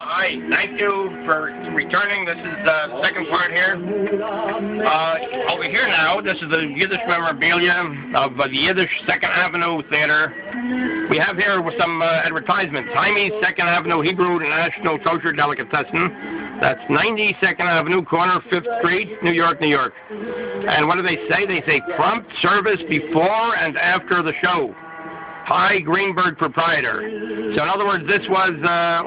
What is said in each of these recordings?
Hi, thank you for returning. This is the second part here. Over here now, this is the Yiddish memorabilia of the Yiddish 2nd Avenue Theater. We have here some advertisements. Hymie's 2nd Avenue Hebrew National Kosher Delicatessen. That's 92nd Avenue, corner 5th Street, New York, New York. And what do they say? They say prompt service before and after the show. Hi, Greenberg proprietor. So in other words, this was a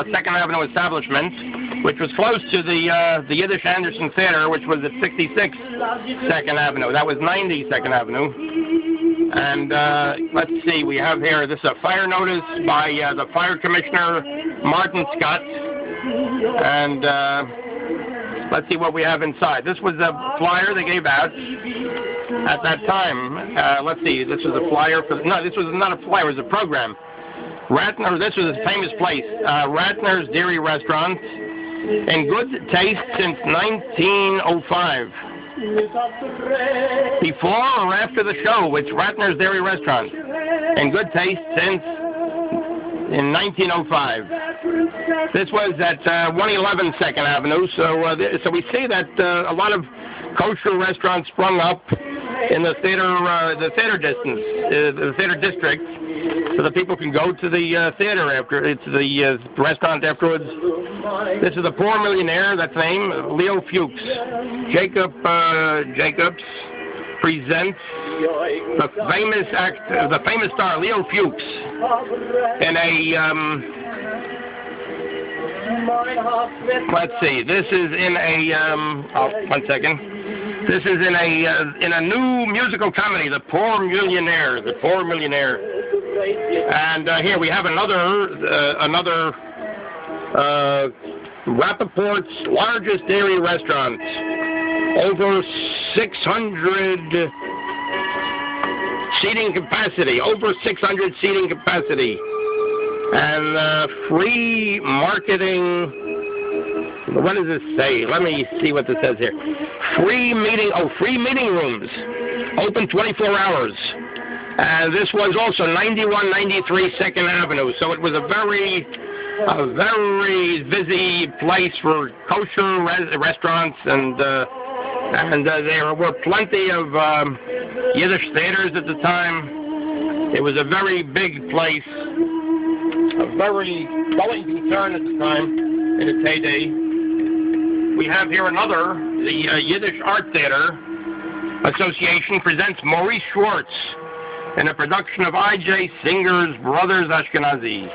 2nd Avenue establishment, which was close to the Yiddish Anderson Theater, which was at 66 2nd Avenue. That was 92nd Avenue. And let's see, we have here, this is a fire notice by the Fire Commissioner, Martin Scott. And let's see what we have inside. This was a flyer they gave out at that time. Let's see, this was a flyer for, no, this was not a flyer, it was a program. Ratner, this was a famous place, Ratner's Dairy Restaurant, in good taste since 1905. Before or after the show, it's Ratner's Dairy Restaurant, in good taste since in 1905. This was at 111 2nd Avenue, so we see that a lot of kosher restaurants sprung up in the theater distance, the theater district, so that people can go to the theater after, it's the restaurant afterwards. This is the Poor Millionaire, that's the name, Leo Fuchs. Jacobs presents the famous star Leo Fuchs in a let's see, this is in a one second. This is in a new musical comedy, The Poor Millionaire. The Poor Millionaire. And here we have another Rappaport's largest dairy restaurant. Over 600 seating capacity. Over 600 seating capacity. And free marketing. What does this say? Let me see what this says here. Free meeting rooms. Open 24 hours. And this was also 9193 2nd Avenue. So it was a very busy place for kosher restaurants, and there were plenty of Yiddish theaters at the time. It was a very big place, a very going concern at the time in its heyday. We have here the Yiddish Art Theater Association presents Maurice Schwartz in a production of I.J. Singer's Brothers Ashkenazi.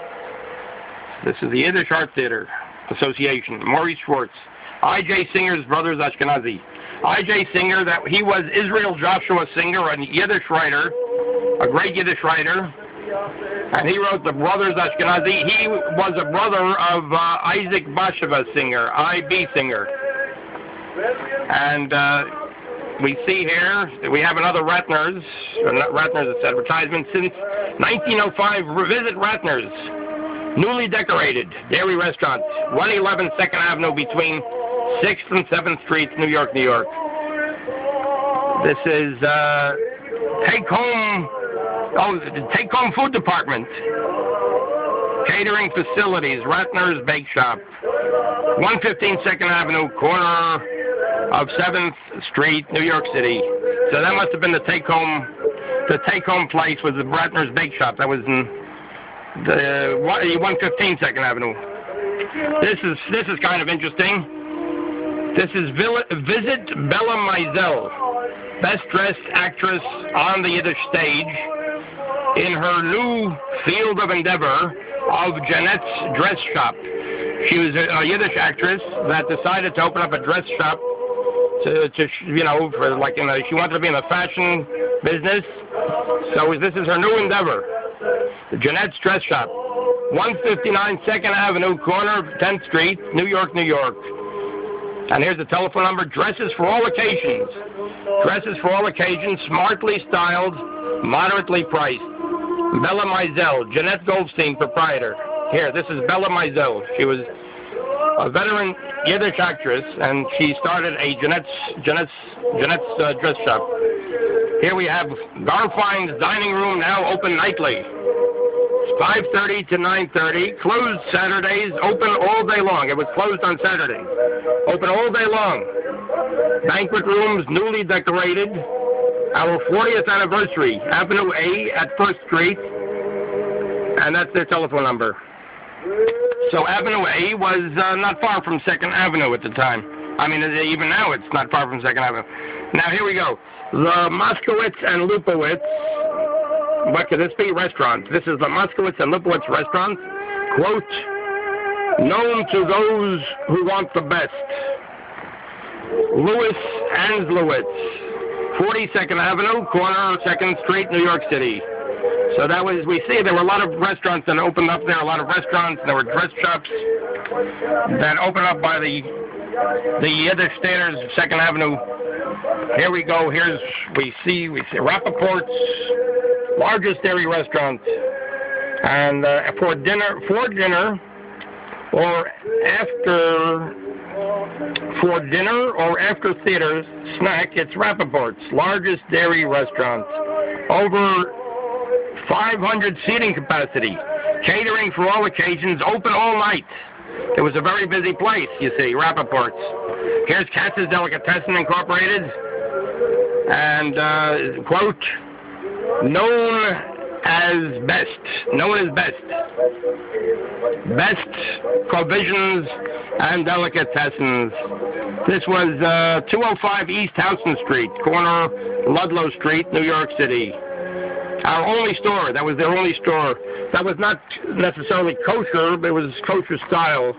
This is the Yiddish Art Theater Association, Maurice Schwartz. I.J. Singer's Brothers Ashkenazi. I.J. Singer, that he was Israel Joshua Singer, a Yiddish writer, a great Yiddish writer, and he wrote the Brothers Ashkenazi. He was a brother of Isaac Bashevis Singer, I.B. Singer. And we see here, we have another Ratner's, it's advertisement, since 1905, visit Ratner's, newly decorated dairy restaurant, 111 2nd Avenue between 6th and 7th Streets, New York, New York. This is take-home food department, catering facilities, Ratner's Bake Shop, 115 2nd Avenue, corner of 7th Street, New York City. So that must have been the take-home place was the Ratner's Bake Shop. That was in the 115 2nd Avenue. This is kind of interesting. This is Visit Bella Meisel, best dressed actress on the Yiddish stage, in her new field of endeavor of Jeanette's Dress Shop. She was a Yiddish actress that decided to open up a dress shop she wanted to be in the fashion business. So this is her new endeavor, Jeanette's Dress Shop, 159 2nd Avenue, corner of 10th Street, New York, New York. And here's the telephone number, dresses for all occasions. Dresses for all occasions, smartly styled, moderately priced. Bella Meisel, Jeanette Goldstein, proprietor. Here, this is Bella Meisel. She was a veteran Yiddish actress, and she started a Jeanette's dress shop. Here we have Garfine's Dining Room, now open nightly. 5:30 to 9:30. Closed Saturdays, open all day long. It was closed on Saturdays. Open all day long. Banquet rooms newly decorated. Our 40th anniversary, Avenue A at 1st Street. And that's their telephone number. So Avenue A was not far from 2nd Avenue at the time. I mean, even now it's not far from 2nd Avenue. Now, here we go. The Moskowitz and Lupowitz. What could this be? Restaurant. This is the Moskowitz and Lupowitz restaurant. Quote, known to those who want the best. Louis Anslowitz, 42nd Avenue, corner 2nd Street, New York City. So that was, we see there were a lot of restaurants that opened up there, a lot of restaurants, there were dress shops that opened up by the Yiddish standards of 2nd Avenue. Here we go, we see Rappaport's largest dairy restaurant. And for dinner or after theater snack, it's Rappaport's largest dairy restaurant. Over 500 seating capacity, catering for all occasions, open all night. It was a very busy place, you see, Rappaport's. Here's Katz's Delicatessen Incorporated, and, quote, known as best. Best provisions and delicatessens. This was 205 East Houston Street, corner Ludlow Street, New York City. Our only store. That was their only store. That was not necessarily kosher, but it was kosher style.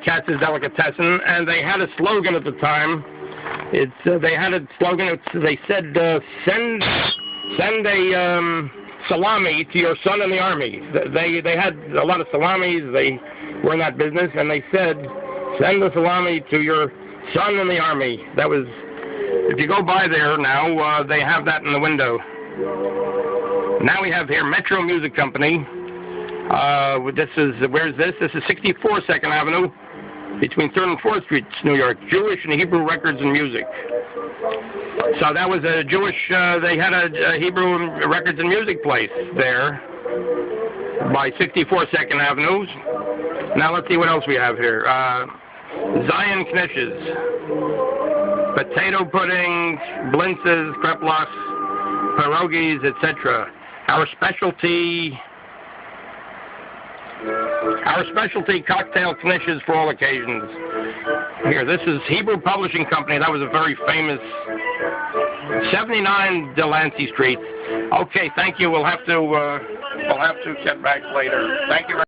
Katz's Delicatessen, and they had a slogan at the time. They had a slogan. They said, "Send a salami to your son in the army." They had a lot of salamis. They were in that business, and they said, "Send the salami to your son in the army." That was. If you go by there now, they have that in the window. Now we have here Metro Music Company. Where's this? This is 64 2nd Avenue, between 3rd and 4th Streets, New York. Jewish and Hebrew Records and Music. So that was a Jewish, they had a Hebrew Records and Music place there by 64 2nd Avenue. Now let's see what else we have here. Zion Knishes, potato pudding, blintzes, kreplachs, pierogies, etc. Our specialty cocktail knishes for all occasions. Here, this is Hebrew Publishing Company. That was a very famous 79 Delancey Street. Okay, thank you. We'll have to get back later. Thank you.